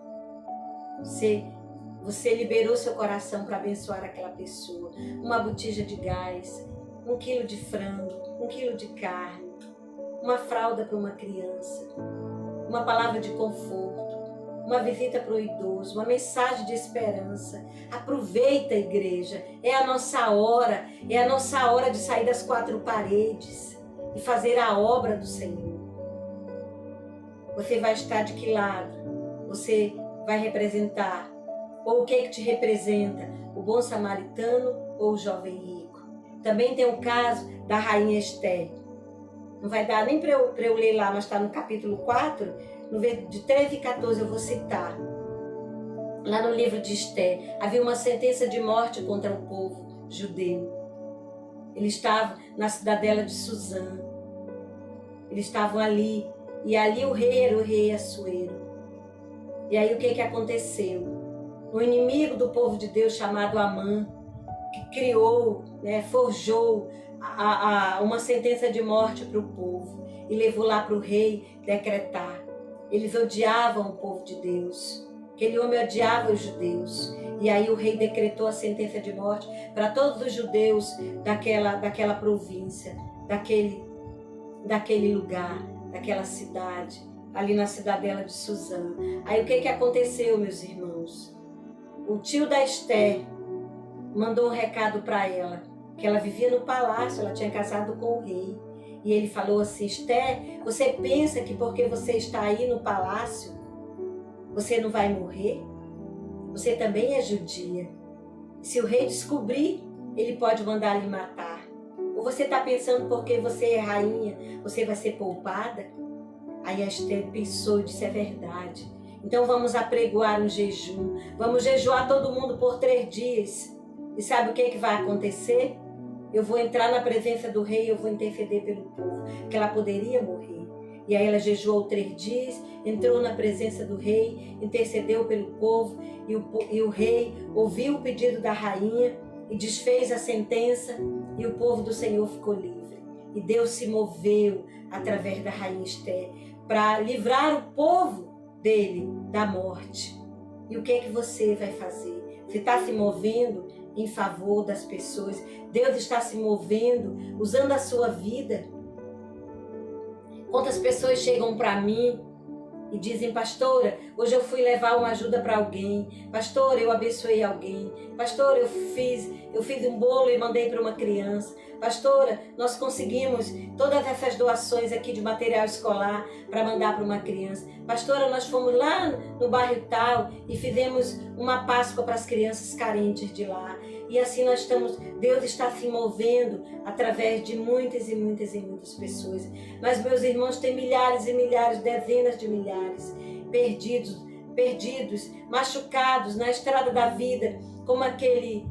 Você liberou seu coração para abençoar aquela pessoa. Uma botija de gás, 1 quilo de frango, 1 quilo de carne, uma fralda para uma criança, uma palavra de conforto, uma visita para o idoso, uma mensagem de esperança. Aproveita, igreja, é a nossa hora de sair das 4 paredes e fazer a obra do Senhor. Você vai estar de que lado? Você vai representar? Ou o que te representa? O bom samaritano ou o jovem rico? Também tem o caso da rainha Esther. Não vai dar nem para eu ler lá, mas está no capítulo 4, de 13 e 14 eu vou citar. Lá no livro de Esther, havia uma sentença de morte contra o povo judeu. Ele estava na cidadela de Suzã. Eles estavam ali, e ali o rei era o rei Assuero. E aí o que aconteceu? O inimigo do povo de Deus, chamado Amã, que criou, forjou uma sentença de morte para o povo e levou lá para o rei decretar. Eles odiavam o povo de Deus. Aquele homem odiava os judeus. E aí o rei decretou a sentença de morte para todos os judeus daquela província, daquele lugar, daquela cidade, ali na cidadela de Suzã. Aí o que aconteceu, meus irmãos? O tio da Esther mandou um recado para ela, que ela vivia no palácio, ela tinha casado com o rei. E ele falou assim: Esther, você pensa que porque você está aí no palácio, você não vai morrer? Você também é judia. Se o rei descobrir, ele pode mandar lhe matar. Ou você está pensando porque você é rainha, você vai ser poupada? Aí a Esther pensou e disse, é verdade. Então vamos apregoar um jejum. Vamos jejuar todo mundo por 3 dias. E sabe o que vai acontecer? Eu vou entrar na presença do rei, eu vou interceder pelo povo, que ela poderia morrer. E aí ela jejuou 3 dias, entrou na presença do rei, intercedeu pelo povo, e o rei ouviu o pedido da rainha e desfez a sentença, e o povo do Senhor ficou livre. E Deus se moveu através da rainha Esther para livrar o povo dele da morte. E o que é que você vai fazer? Você está se movendo em favor das pessoas? Deus está se movendo, usando a sua vida? Quantas pessoas chegam para mim e dizem, pastora, hoje eu fui levar uma ajuda para alguém. Pastora, eu abençoei alguém. Pastora, eu fiz um bolo e mandei para uma criança. Pastora, nós conseguimos todas essas doações aqui de material escolar para mandar para uma criança. Pastora, nós fomos lá no bairro tal e fizemos uma Páscoa para as crianças carentes de lá. E assim nós estamos, Deus está se movendo através de muitas e muitas e muitas pessoas. Mas meus irmãos, tem milhares e milhares, dezenas de milhares perdidos, machucados na estrada da vida, como aquele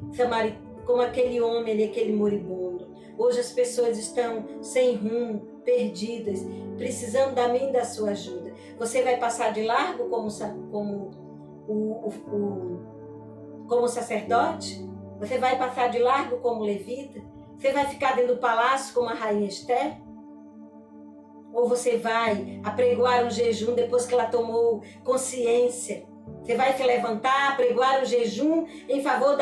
homem ali, aquele moribundo. Hoje as pessoas estão sem rumo, perdidas, precisando da minha e da sua ajuda. Você vai passar de largo como sacerdote? Você vai passar de largo como levita? Você vai ficar dentro do palácio como a rainha Esther? Ou você vai apregoar um jejum depois que ela tomou consciência? Você vai se levantar, apregoar um jejum em favor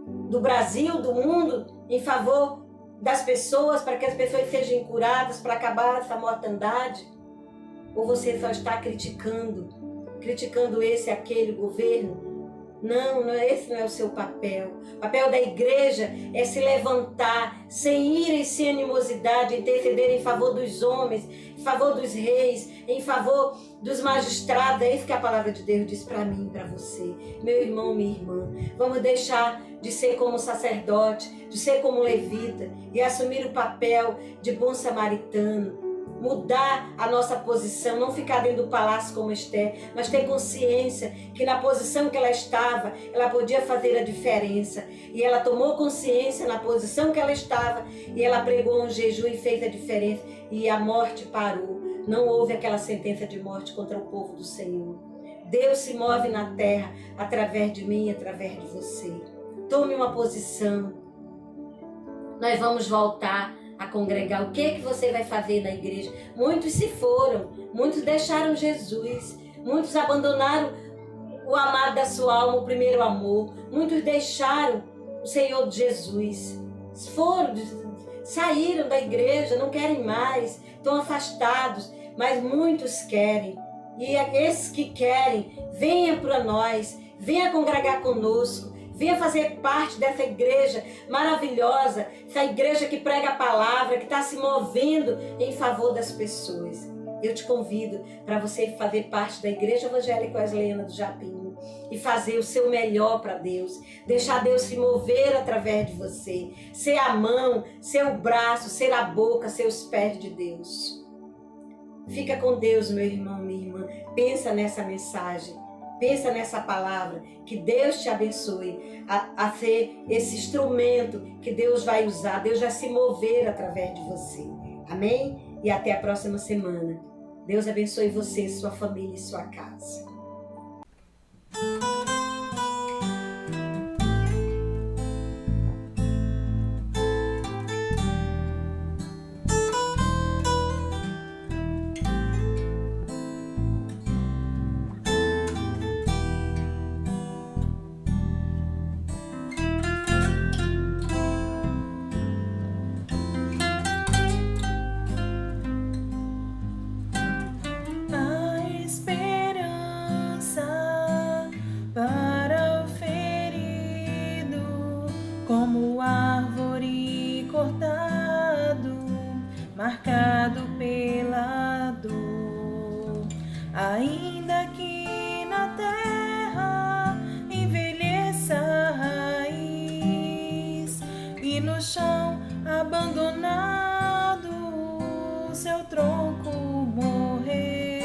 do Brasil, do mundo, em favor das pessoas, para que as pessoas sejam curadas, para acabar essa mortandade? Ou você só está criticando esse, aquele governo? Não, esse não é o seu papel. O papel da igreja é se levantar sem ira e sem animosidade, interceder em favor dos homens, em favor dos reis, em favor dos magistrados. É isso que a palavra de Deus diz para mim e para você, meu irmão, minha irmã. Vamos deixar de ser como sacerdote, de ser como levita e assumir o papel de bom samaritano. Mudar a nossa posição, não ficar dentro do palácio como Esther, mas ter consciência que na posição que ela estava, ela podia fazer a diferença. E ela tomou consciência na posição que ela estava e ela pregou um jejum e fez a diferença. E a morte parou. Não houve aquela sentença de morte contra o povo do Senhor. Deus se move na terra através de mim e através de você. Tome uma posição. Nós vamos voltar a congregar. O que você vai fazer na igreja? Muitos se foram, muitos deixaram Jesus, muitos abandonaram o amado da sua alma, o primeiro amor, muitos deixaram o Senhor Jesus, saíram da igreja, não querem mais, estão afastados, mas muitos querem. E esses que querem, venham para nós, venham congregar conosco. Venha fazer parte dessa igreja maravilhosa, essa igreja que prega a palavra, que está se movendo em favor das pessoas. Eu te convido para você fazer parte da Igreja Evangélica Wesleyana do Japim e fazer o seu melhor para Deus. Deixar Deus se mover através de você. Ser a mão, ser o braço, ser a boca, ser os pés de Deus. Fica com Deus, meu irmão, minha irmã. Pensa nessa mensagem. Pensa nessa palavra, que Deus te abençoe a ser esse instrumento que Deus vai usar, Deus vai se mover através de você. Amém? E até a próxima semana. Deus abençoe você, sua família e sua casa. Como árvore cortado, marcado pela dor, ainda que na terra envelheça a raiz. tronco morrer.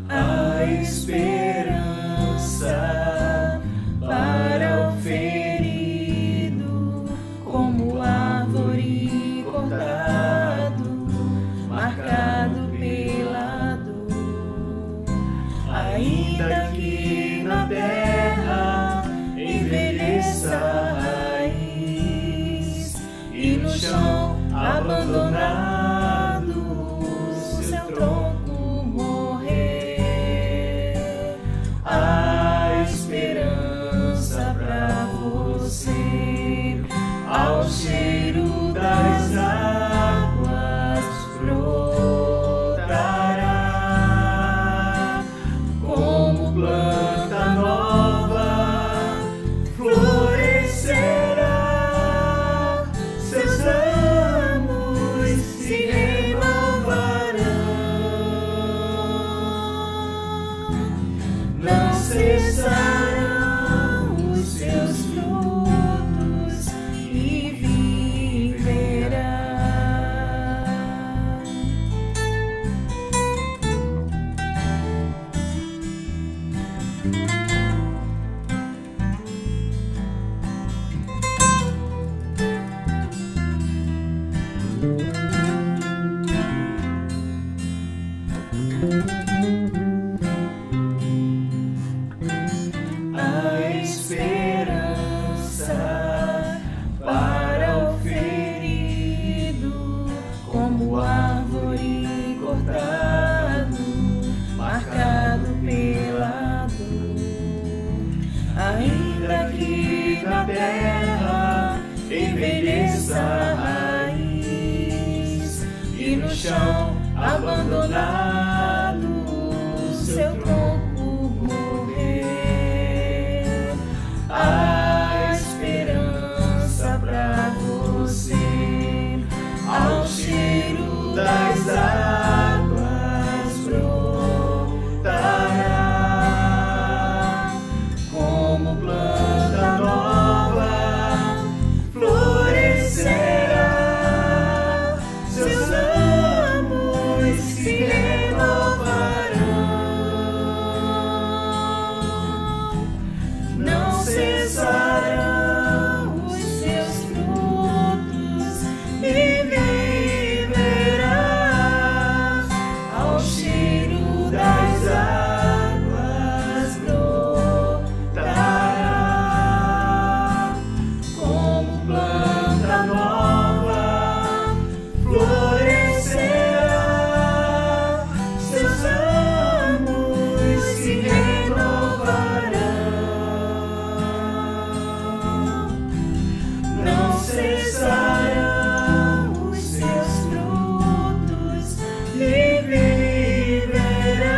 A esperança para o ferido, como árvore cortado, marcado pela dor. Ainda que na terra envelheça a raiz e no chão abandonado seu tronco morrer, a esperança pra você ao cheiro das águas brotará como planta nova, florescerá, seus ramos se renovarão, não cessarão os seus frutos e viverá. A esperança para o ferido, como árvore cortado, marcado pela dor. Ainda que na terra envelheça a raiz e no chão abandonado seu tronco morrer, a esperança pra você ao cheiro das águas brotará como planta nova, florescerá, seus ramos se renovarão, não cessarão os seus frutos e viverá ao cheiro das águas brotará como planta nova, florescerá, seus ramos se renovarão, não cessarão os seus frutos e viverá,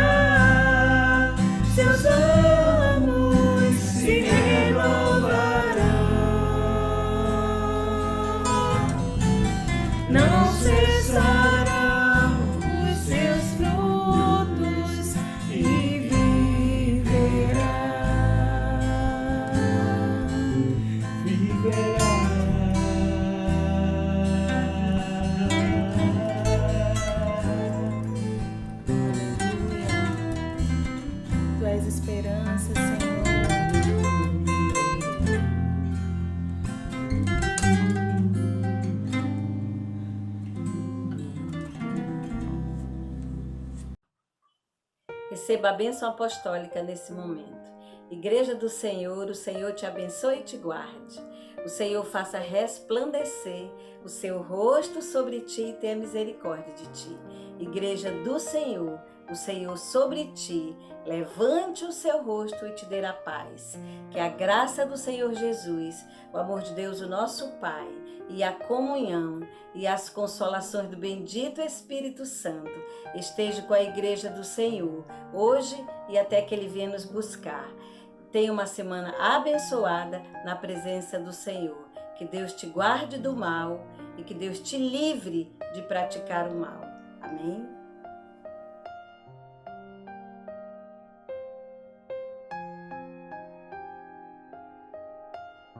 seus ramos se renovarão, não cessarão os seus frutos e viverá. Tu és esperança, Senhor. Receba a bênção apostólica nesse momento. Igreja do Senhor, o Senhor te abençoe e te guarde. O Senhor faça resplandecer o seu rosto sobre ti e tenha misericórdia de ti. Igreja do Senhor, o Senhor sobre ti, levante o seu rosto e te dê a paz. Que a graça do Senhor Jesus, o amor de Deus, o nosso Pai, e a comunhão e as consolações do bendito Espírito Santo esteja com a Igreja do Senhor, hoje e até que Ele venha nos buscar. Tenha uma semana abençoada na presença do Senhor. Que Deus te guarde do mal e que Deus te livre de praticar o mal. Amém?